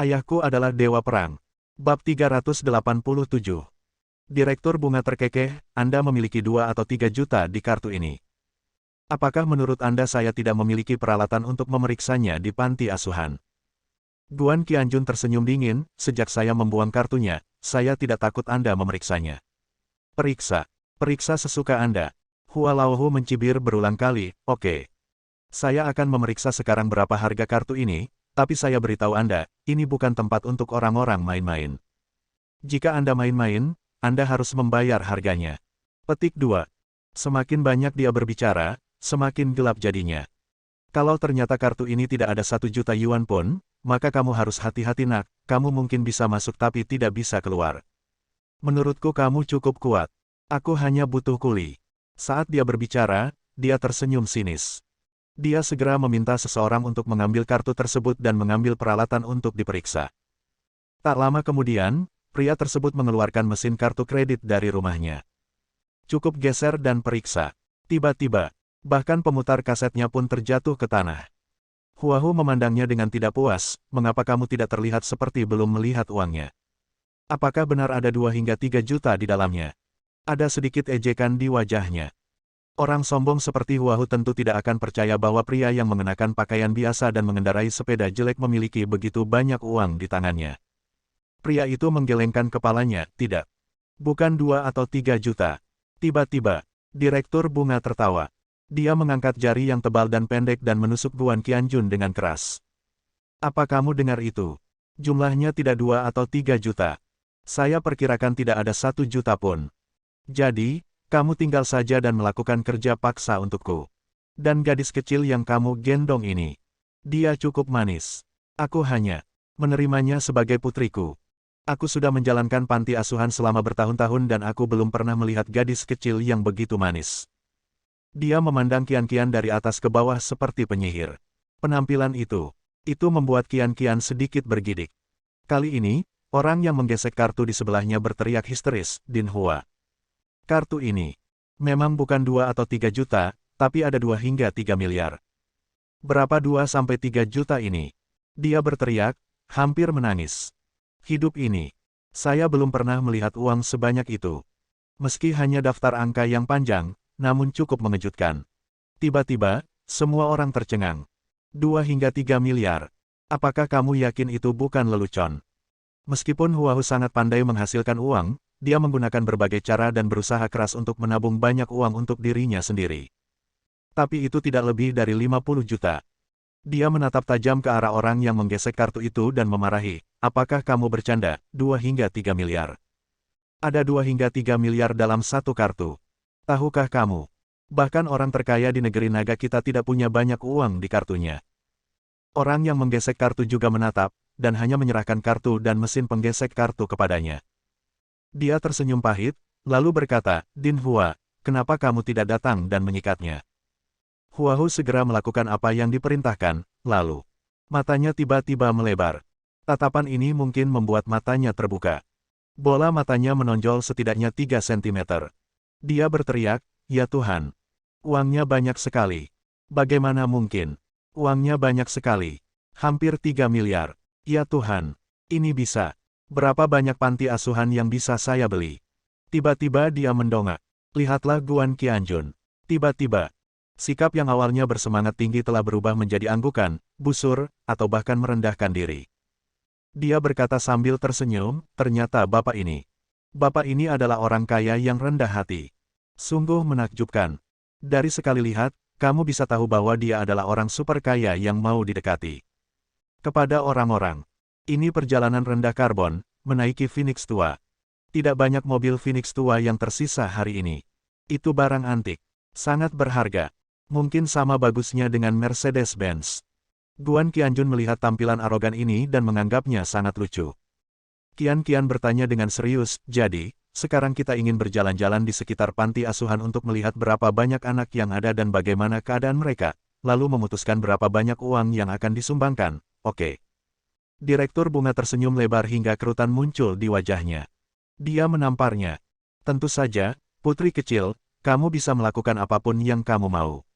Ayahku adalah Dewa Perang. Bab 387. Direktur Bunga terkekeh, Anda memiliki 2 atau 3 juta di kartu ini. Apakah menurut Anda saya tidak memiliki peralatan untuk memeriksanya di panti asuhan? Guan Qianjun tersenyum dingin, sejak saya membuang kartunya, saya tidak takut Anda memeriksanya. Periksa. Periksa sesuka Anda. Hua Laohu mencibir berulang kali, oke. Saya akan memeriksa sekarang berapa harga kartu ini, tapi saya beritahu Anda, ini bukan tempat untuk orang-orang main-main. Jika Anda main-main, Anda harus membayar harganya. Petik 2. Semakin banyak dia berbicara, semakin gelap jadinya. Kalau ternyata kartu ini tidak ada 1 juta yuan pun, maka kamu harus hati-hati nak, kamu mungkin bisa masuk tapi tidak bisa keluar. Menurutku kamu cukup kuat. Aku hanya butuh kuli. Saat dia berbicara, dia tersenyum sinis. Dia segera meminta seseorang untuk mengambil kartu tersebut dan mengambil peralatan untuk diperiksa. Tak lama kemudian, pria tersebut mengeluarkan mesin kartu kredit dari rumahnya. Cukup geser dan periksa. Tiba-tiba, bahkan pemutar kasetnya pun terjatuh ke tanah. Huahu memandangnya dengan tidak puas, mengapa kamu tidak terlihat seperti belum melihat uangnya? Apakah benar ada 2 hingga 3 juta di dalamnya? Ada sedikit ejekan di wajahnya. Orang sombong seperti Huahu tentu tidak akan percaya bahwa pria yang mengenakan pakaian biasa dan mengendarai sepeda jelek memiliki begitu banyak uang di tangannya. Pria itu menggelengkan kepalanya, tidak. Bukan 2 atau 3 juta. Tiba-tiba, Direktur Bunga tertawa. Dia mengangkat jari yang tebal dan pendek dan menusuk Guan Qianjun dengan keras. Apa kamu dengar itu? Jumlahnya tidak 2 atau 3 juta. Saya perkirakan tidak ada 1 juta pun. Jadi, kamu tinggal saja dan melakukan kerja paksa untukku. Dan gadis kecil yang kamu gendong ini. Dia cukup manis. Aku hanya menerimanya sebagai putriku. Aku sudah menjalankan panti asuhan selama bertahun-tahun dan aku belum pernah melihat gadis kecil yang begitu manis. Dia memandang Qian-Qian dari atas ke bawah seperti penyihir. Penampilan itu membuat Qian-Qian sedikit bergidik. Kali ini, orang yang menggesek kartu di sebelahnya berteriak histeris, Din Hua. Kartu ini memang bukan 2 atau 3 juta, tapi ada 2 hingga 3 miliar. Berapa 2 sampai 3 juta ini? Dia berteriak, hampir menangis. Hidup ini, saya belum pernah melihat uang sebanyak itu. Meski hanya daftar angka yang panjang, namun cukup mengejutkan. Tiba-tiba, semua orang tercengang. 2 hingga 3 miliar. Apakah kamu yakin itu bukan lelucon? Meskipun Huahu sangat pandai menghasilkan uang, dia menggunakan berbagai cara dan berusaha keras untuk menabung banyak uang untuk dirinya sendiri. Tapi itu tidak lebih dari 50 juta. Dia menatap tajam ke arah orang yang menggesek kartu itu dan memarahi, apakah kamu bercanda, 2 hingga 3 miliar. Ada 2 hingga 3 miliar dalam satu kartu. Tahukah kamu? Bahkan orang terkaya di negeri naga kita tidak punya banyak uang di kartunya. Orang yang menggesek kartu juga menatap, dan hanya menyerahkan kartu dan mesin penggesek kartu kepadanya. Dia tersenyum pahit, lalu berkata, Din Hua, kenapa kamu tidak datang dan menyikatnya? Huahu segera melakukan apa yang diperintahkan, lalu matanya tiba-tiba melebar. Tatapan ini mungkin membuat matanya terbuka. Bola matanya menonjol setidaknya 3 cm. Dia berteriak, ya Tuhan. Uangnya banyak sekali. Bagaimana mungkin? Uangnya banyak sekali. Hampir 3 miliar. Ya Tuhan. Ini bisa. Berapa banyak panti asuhan yang bisa saya beli? Tiba-tiba dia mendongak. Lihatlah Guan Qianjun. Tiba-tiba, sikap yang awalnya bersemangat tinggi telah berubah menjadi anggukan, busur, atau bahkan merendahkan diri. Dia berkata sambil tersenyum, ternyata Bapak ini adalah orang kaya yang rendah hati. Sungguh menakjubkan. Dari sekali lihat, kamu bisa tahu bahwa dia adalah orang super kaya yang mau didekati. Kepada orang-orang, ini perjalanan rendah karbon, menaiki Phoenix tua. Tidak banyak mobil Phoenix tua yang tersisa hari ini. Itu barang antik. Sangat berharga. Mungkin sama bagusnya dengan Mercedes-Benz. Guan Qianjun melihat tampilan arogan ini dan menganggapnya sangat lucu. Qian-Qian bertanya dengan serius, jadi, sekarang kita ingin berjalan-jalan di sekitar panti asuhan untuk melihat berapa banyak anak yang ada dan bagaimana keadaan mereka, lalu memutuskan berapa banyak uang yang akan disumbangkan, oke. Direktur Bunga tersenyum lebar hingga kerutan muncul di wajahnya. Dia menamparnya. Tentu saja, putri kecil, kamu bisa melakukan apapun yang kamu mau.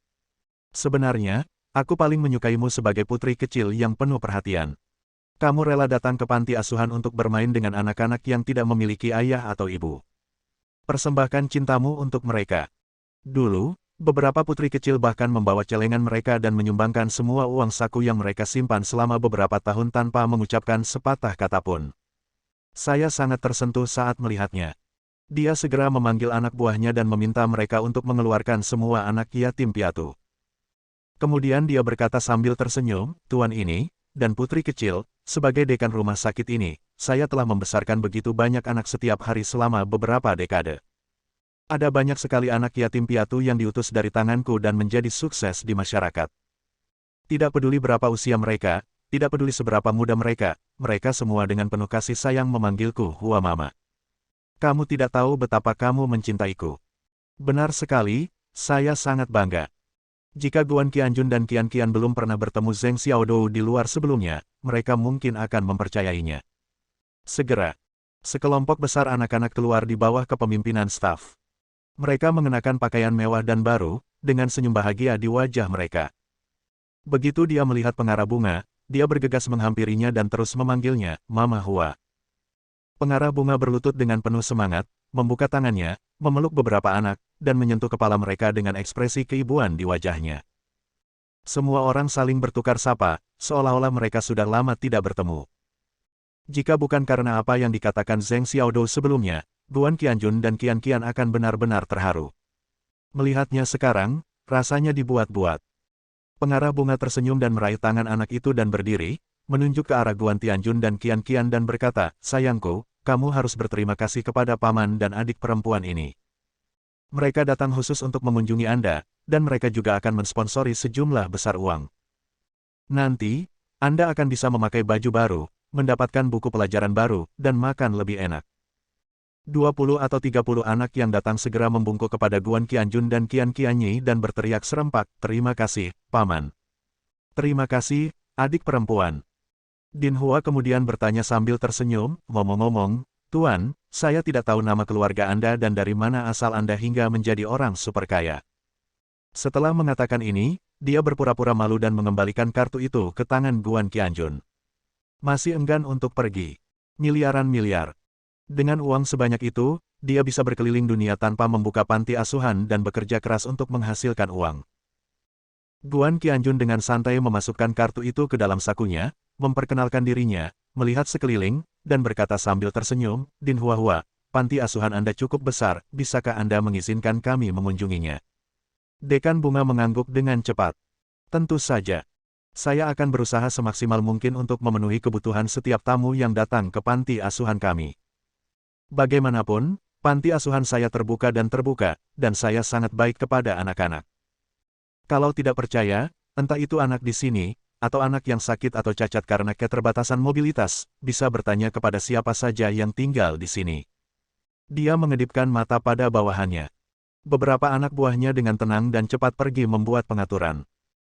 Sebenarnya, aku paling menyukaimu sebagai putri kecil yang penuh perhatian. Kamu rela datang ke panti asuhan untuk bermain dengan anak-anak yang tidak memiliki ayah atau ibu. Persembahkan cintamu untuk mereka. Dulu, beberapa putri kecil bahkan membawa celengan mereka dan menyumbangkan semua uang saku yang mereka simpan selama beberapa tahun tanpa mengucapkan sepatah kata pun. Saya sangat tersentuh saat melihatnya. Dia segera memanggil anak buahnya dan meminta mereka untuk mengeluarkan semua anak yatim piatu. Kemudian dia berkata sambil tersenyum, "Tuan ini, dan putri kecil, sebagai dekan rumah sakit ini, saya telah membesarkan begitu banyak anak setiap hari selama beberapa dekade. Ada banyak sekali anak yatim piatu yang diutus dari tanganku dan menjadi sukses di masyarakat. Tidak peduli berapa usia mereka, tidak peduli seberapa muda mereka semua dengan penuh kasih sayang memanggilku Hua Mama. Kamu tidak tahu betapa kamu mencintaiku." Benar sekali, saya sangat bangga. Jika Guan Qianjun dan Qian Qian belum pernah bertemu Zheng Xiaodou di luar sebelumnya, mereka mungkin akan mempercayainya. Segera, sekelompok besar anak-anak keluar di bawah kepemimpinan staf. Mereka mengenakan pakaian mewah dan baru, dengan senyum bahagia di wajah mereka. Begitu dia melihat pengarah bunga, dia bergegas menghampirinya dan terus memanggilnya, "Mama Hua." Pengarah bunga berlutut dengan penuh semangat, membuka tangannya, memeluk beberapa anak, dan menyentuh kepala mereka dengan ekspresi keibuan di wajahnya. Semua orang saling bertukar sapa, seolah-olah mereka sudah lama tidak bertemu. Jika bukan karena apa yang dikatakan Zheng Xiaodou sebelumnya, Guan Qianjun dan Qian Qian akan benar-benar terharu. Melihatnya sekarang, rasanya dibuat-buat. Pengarah bunga tersenyum dan meraih tangan anak itu dan berdiri, menunjuk ke arah Guan Tianjun dan Qian Qian dan berkata, "Sayangku, kamu harus berterima kasih kepada paman dan adik perempuan ini. Mereka datang khusus untuk mengunjungi Anda, dan mereka juga akan mensponsori sejumlah besar uang. Nanti, Anda akan bisa memakai baju baru, mendapatkan buku pelajaran baru, dan makan lebih enak." 20 atau 30 anak yang datang segera membungkuk kepada Guan Qianjun dan Qian Qianyi dan berteriak serempak, "Terima kasih, Paman. Terima kasih, adik perempuan." Din Hua kemudian bertanya sambil tersenyum, "Ngomong-ngomong, Tuan, saya tidak tahu nama keluarga Anda dan dari mana asal Anda hingga menjadi orang super kaya." Setelah mengatakan ini, dia berpura-pura malu dan mengembalikan kartu itu ke tangan Guan Qianjun. Masih enggan untuk pergi. Miliaran miliar. Dengan uang sebanyak itu, dia bisa berkeliling dunia tanpa membuka panti asuhan dan bekerja keras untuk menghasilkan uang. Guan Qianjun dengan santai memasukkan kartu itu ke dalam sakunya, memperkenalkan dirinya, melihat sekeliling, dan berkata sambil tersenyum, "Din Hua Hua, panti asuhan Anda cukup besar, bisakah Anda mengizinkan kami mengunjunginya?" Dekan bunga mengangguk dengan cepat. "Tentu saja. Saya akan berusaha semaksimal mungkin untuk memenuhi kebutuhan setiap tamu yang datang ke panti asuhan kami. Bagaimanapun, panti asuhan saya terbuka, dan saya sangat baik kepada anak-anak. Kalau tidak percaya, entah itu anak di sini, atau anak yang sakit atau cacat karena keterbatasan mobilitas, bisa bertanya kepada siapa saja yang tinggal di sini." Dia mengedipkan mata pada bawahannya. Beberapa anak buahnya dengan tenang dan cepat pergi membuat pengaturan.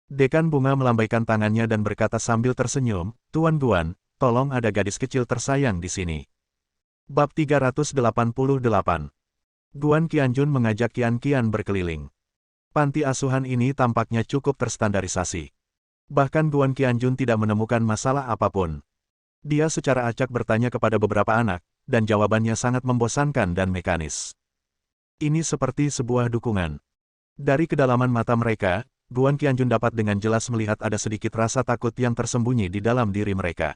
Dekan bunga melambaikan tangannya dan berkata sambil tersenyum, "Tuan Guan, tolong ada gadis kecil tersayang di sini." Bab 388. Guan Qianjun mengajak Qian Qian berkeliling. Panti asuhan ini tampaknya cukup terstandarisasi. Bahkan Guan Qianjun tidak menemukan masalah apapun. Dia secara acak bertanya kepada beberapa anak, dan jawabannya sangat membosankan dan mekanis. Ini seperti sebuah dukungan. Dari kedalaman mata mereka, Guan Qianjun dapat dengan jelas melihat ada sedikit rasa takut yang tersembunyi di dalam diri mereka.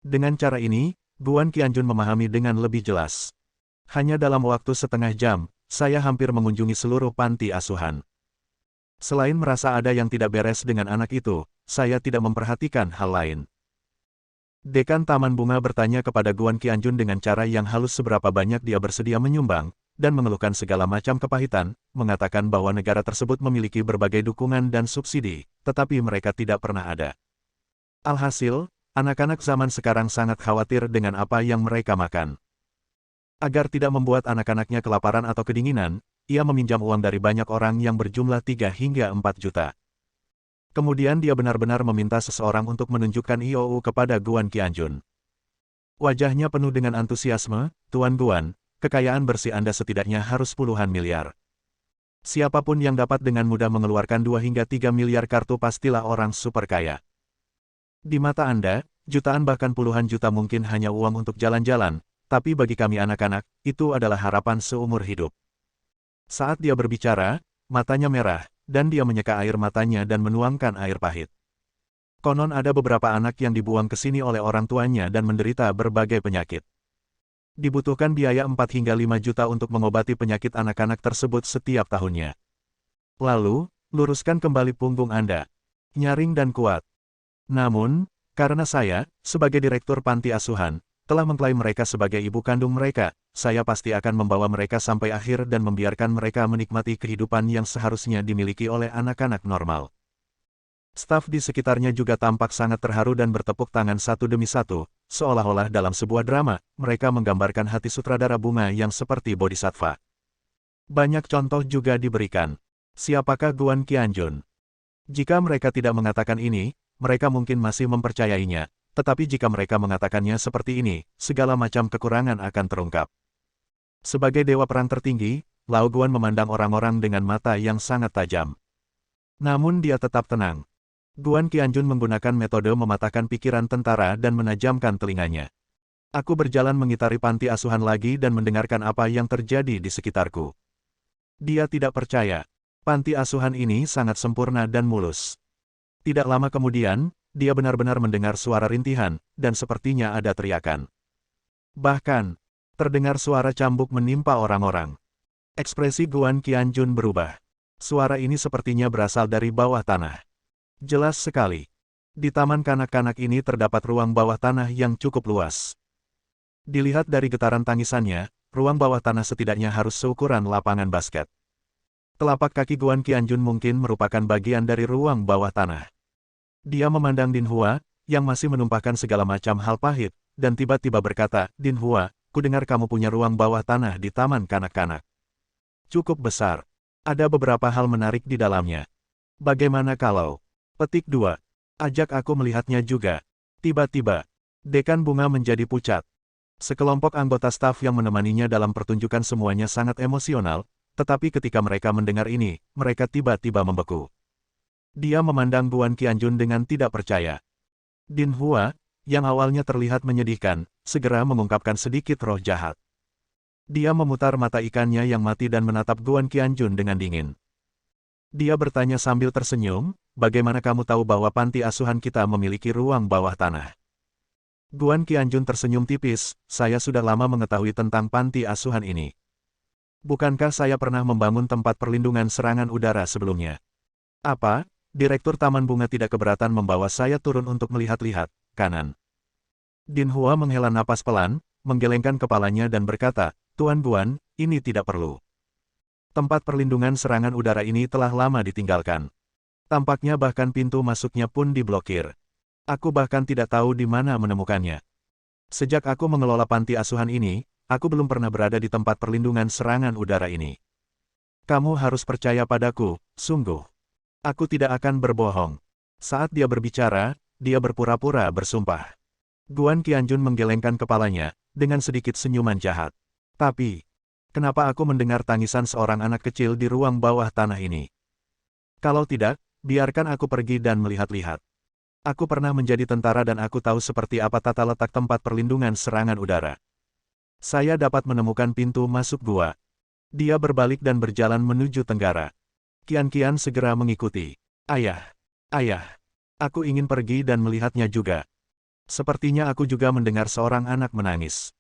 Dengan cara ini, Guan Qianjun memahami dengan lebih jelas. Hanya dalam waktu setengah jam, saya hampir mengunjungi seluruh panti asuhan. Selain merasa ada yang tidak beres dengan anak itu, saya tidak memperhatikan hal lain. Dekan Taman Bunga bertanya kepada Guan Qianjun dengan cara yang halus seberapa banyak dia bersedia menyumbang, dan mengeluhkan segala macam kepahitan, mengatakan bahwa negara tersebut memiliki berbagai dukungan dan subsidi, tetapi mereka tidak pernah ada. Alhasil, anak-anak zaman sekarang sangat khawatir dengan apa yang mereka makan. Agar tidak membuat anak-anaknya kelaparan atau kedinginan, ia meminjam uang dari banyak orang yang berjumlah 3 hingga 4 juta. Kemudian dia benar-benar meminta seseorang untuk menunjukkan IOU kepada Guan Qianjun. Wajahnya penuh dengan antusiasme, "Tuan Guan, kekayaan bersih Anda setidaknya harus puluhan miliar. Siapapun yang dapat dengan mudah mengeluarkan 2 hingga 3 miliar kartu pastilah orang super kaya. Di mata Anda, Jutaan bahkan puluhan juta mungkin hanya uang untuk jalan-jalan, tapi bagi kami anak-anak, itu adalah harapan seumur hidup. Saat dia berbicara, matanya merah, dan dia menyeka air matanya dan menuangkan air pahit. Konon ada beberapa anak yang dibuang ke sini oleh orang tuanya dan menderita berbagai penyakit. Dibutuhkan biaya 4 hingga 5 juta untuk mengobati penyakit anak-anak tersebut setiap tahunnya. Lalu, luruskan kembali punggung Anda. Nyaring dan kuat. Namun, karena saya, sebagai direktur panti asuhan, telah mengklaim mereka sebagai ibu kandung mereka, saya pasti akan membawa mereka sampai akhir dan membiarkan mereka menikmati kehidupan yang seharusnya dimiliki oleh anak-anak normal. Staf di sekitarnya juga tampak sangat terharu dan bertepuk tangan satu demi satu, seolah-olah dalam sebuah drama, mereka menggambarkan hati sutradara bunga yang seperti bodhisattva. Banyak contoh juga diberikan. Siapakah Guan Qianjun? Jika mereka tidak mengatakan ini, mereka mungkin masih mempercayainya, tetapi jika mereka mengatakannya seperti ini, segala macam kekurangan akan terungkap. Sebagai dewa perang tertinggi, Lao Guan memandang orang-orang dengan mata yang sangat tajam. Namun dia tetap tenang. Guan Qianjun menggunakan metode mematahkan pikiran tentara dan menajamkan telinganya. Aku berjalan mengitari panti asuhan lagi dan mendengarkan apa yang terjadi di sekitarku. Dia tidak percaya. Panti asuhan ini sangat sempurna dan mulus. Tidak lama kemudian, dia benar-benar mendengar suara rintihan, dan sepertinya ada teriakan. Bahkan, terdengar suara cambuk menimpa orang-orang. Ekspresi Guan Qianjun berubah. Suara ini sepertinya berasal dari bawah tanah. Jelas sekali. Di taman kanak-kanak ini terdapat ruang bawah tanah yang cukup luas. Dilihat dari getaran tangisannya, ruang bawah tanah setidaknya harus seukuran lapangan basket. Telapak kaki Guan Qianjun mungkin merupakan bagian dari ruang bawah tanah. Dia memandang Din Hua, yang masih menumpahkan segala macam hal pahit, dan tiba-tiba berkata, Din Hua, kudengar kamu punya ruang bawah tanah di taman kanak-kanak. Cukup besar. Ada beberapa hal menarik di dalamnya. Bagaimana kalau... Petik 2. Ajak aku melihatnya juga. Tiba-tiba, dekan bunga menjadi pucat. Sekelompok anggota staf yang menemaninya dalam pertunjukan semuanya sangat emosional, tetapi ketika mereka mendengar ini, mereka tiba-tiba membeku. Dia memandang Guan Qianjun dengan tidak percaya. Din Hua, yang awalnya terlihat menyedihkan, segera mengungkapkan sedikit roh jahat. Dia memutar mata ikannya yang mati dan menatap Guan Qianjun dengan dingin. Dia bertanya sambil tersenyum, bagaimana kamu tahu bahwa panti asuhan kita memiliki ruang bawah tanah? Guan Qianjun tersenyum tipis, saya sudah lama mengetahui tentang panti asuhan ini. Bukankah saya pernah membangun tempat perlindungan serangan udara sebelumnya? Apa? Direktur Taman Bunga tidak keberatan membawa saya turun untuk melihat-lihat, kanan. Din Hua menghela napas pelan, menggelengkan kepalanya dan berkata, Tuan Guan, ini tidak perlu. Tempat perlindungan serangan udara ini telah lama ditinggalkan. Tampaknya bahkan pintu masuknya pun diblokir. Aku bahkan tidak tahu di mana menemukannya. Sejak aku mengelola panti asuhan ini, aku belum pernah berada di tempat perlindungan serangan udara ini. Kamu harus percaya padaku, sungguh. Aku tidak akan berbohong. Saat dia berbicara, dia berpura-pura bersumpah. Guan Qianjun menggelengkan kepalanya, dengan sedikit senyuman jahat. Tapi, kenapa aku mendengar tangisan seorang anak kecil di ruang bawah tanah ini? Kalau tidak, biarkan aku pergi dan melihat-lihat. Aku pernah menjadi tentara dan aku tahu seperti apa tata letak tempat perlindungan serangan udara. Saya dapat menemukan pintu masuk gua. Dia berbalik dan berjalan menuju tenggara. Qian segera mengikuti. Ayah, ayah, aku ingin pergi dan melihatnya juga. Sepertinya aku juga mendengar seorang anak menangis.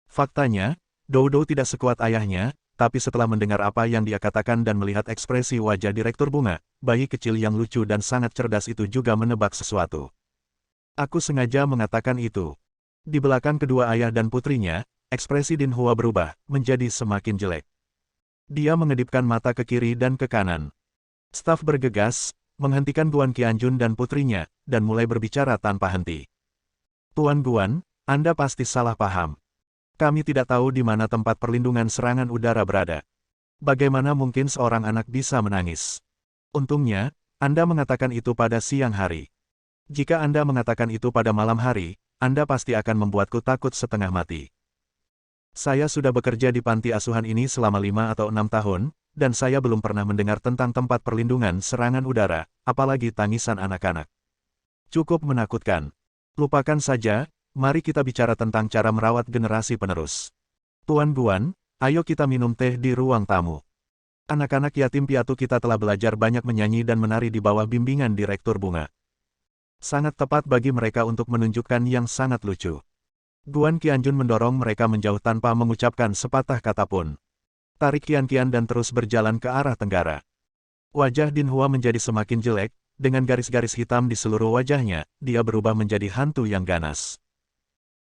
Faktanya, Dodo tidak sekuat ayahnya, tapi setelah mendengar apa yang dia katakan dan melihat ekspresi wajah Direktur Bunga, bayi kecil yang lucu dan sangat cerdas itu juga menebak sesuatu. Aku sengaja mengatakan itu. Di belakang kedua ayah dan putrinya, ekspresi Din Hua berubah, menjadi semakin jelek. Dia mengedipkan mata ke kiri dan ke kanan. Staf bergegas, menghentikan Guan Qianjun dan putrinya, dan mulai berbicara tanpa henti. Tuan Guan, Anda pasti salah paham. Kami tidak tahu di mana tempat perlindungan serangan udara berada. Bagaimana mungkin seorang anak bisa menangis? Untungnya, Anda mengatakan itu pada siang hari. Jika Anda mengatakan itu pada malam hari, Anda pasti akan membuatku takut setengah mati. Saya sudah bekerja di panti asuhan ini selama 5 atau 6 tahun, dan saya belum pernah mendengar tentang tempat perlindungan serangan udara, apalagi tangisan anak-anak. Cukup menakutkan. Lupakan saja, mari kita bicara tentang cara merawat generasi penerus. Tuan Guan, ayo kita minum teh di ruang tamu. Anak-anak yatim piatu kita telah belajar banyak menyanyi dan menari di bawah bimbingan Direktur Bunga. Sangat tepat bagi mereka untuk menunjukkan yang sangat lucu. Guan Qianjun mendorong mereka menjauh tanpa mengucapkan sepatah kata pun. Tarik Qian-Qian dan terus berjalan ke arah tenggara. Wajah Din Hua menjadi semakin jelek, dengan garis-garis hitam di seluruh wajahnya, dia berubah menjadi hantu yang ganas.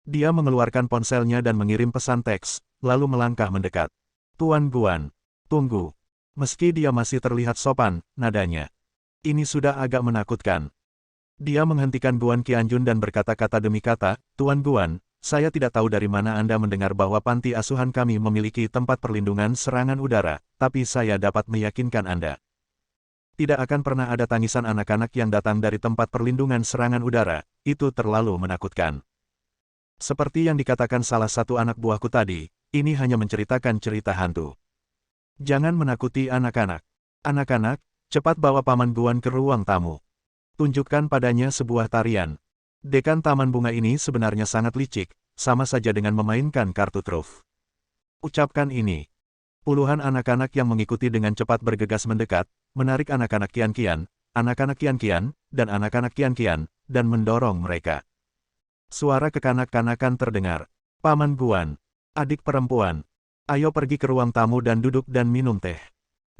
Dia mengeluarkan ponselnya dan mengirim pesan teks, lalu melangkah mendekat. Tuan Guan, tunggu. Meski dia masih terlihat sopan, nadanya. Ini sudah agak menakutkan. Dia menghentikan Guan Qianjun dan berkata kata demi kata, Tuan Guan, saya tidak tahu dari mana Anda mendengar bahwa panti asuhan kami memiliki tempat perlindungan serangan udara, tapi saya dapat meyakinkan Anda. Tidak akan pernah ada tangisan anak-anak yang datang dari tempat perlindungan serangan udara, itu terlalu menakutkan. Seperti yang dikatakan salah satu anak buahku tadi, ini hanya menceritakan cerita hantu. Jangan menakuti anak-anak. Anak-anak, cepat bawa Paman Guan ke ruang tamu. Tunjukkan padanya sebuah tarian. Dekan Taman Bunga ini sebenarnya sangat licik, sama saja dengan memainkan kartu truf. Ucapkan ini. Puluhan anak-anak yang mengikuti dengan cepat bergegas mendekat, menarik anak-anak Qian-Qian, anak-anak Qian-Qian, dan anak-anak Qian-Qian, dan mendorong mereka. Suara kekanak-kanakan terdengar. Paman Guan, adik perempuan, ayo pergi ke ruang tamu dan duduk dan minum teh.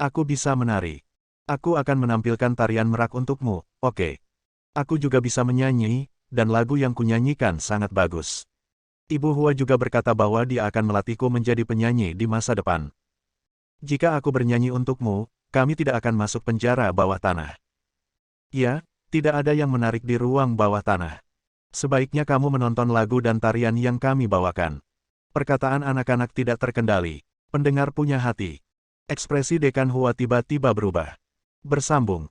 Aku bisa menari. Aku akan menampilkan tarian merak untukmu, oke. Aku juga bisa menyanyi, dan lagu yang kunyanyikan sangat bagus. Ibu Hua juga berkata bahwa dia akan melatihku menjadi penyanyi di masa depan. Jika aku bernyanyi untukmu, kami tidak akan masuk penjara bawah tanah. Ya, tidak ada yang menarik di ruang bawah tanah. Sebaiknya kamu menonton lagu dan tarian yang kami bawakan. Perkataan anak-anak tidak terkendali. Pendengar punya hati. Ekspresi Dekan Hua tiba-tiba berubah. Bersambung.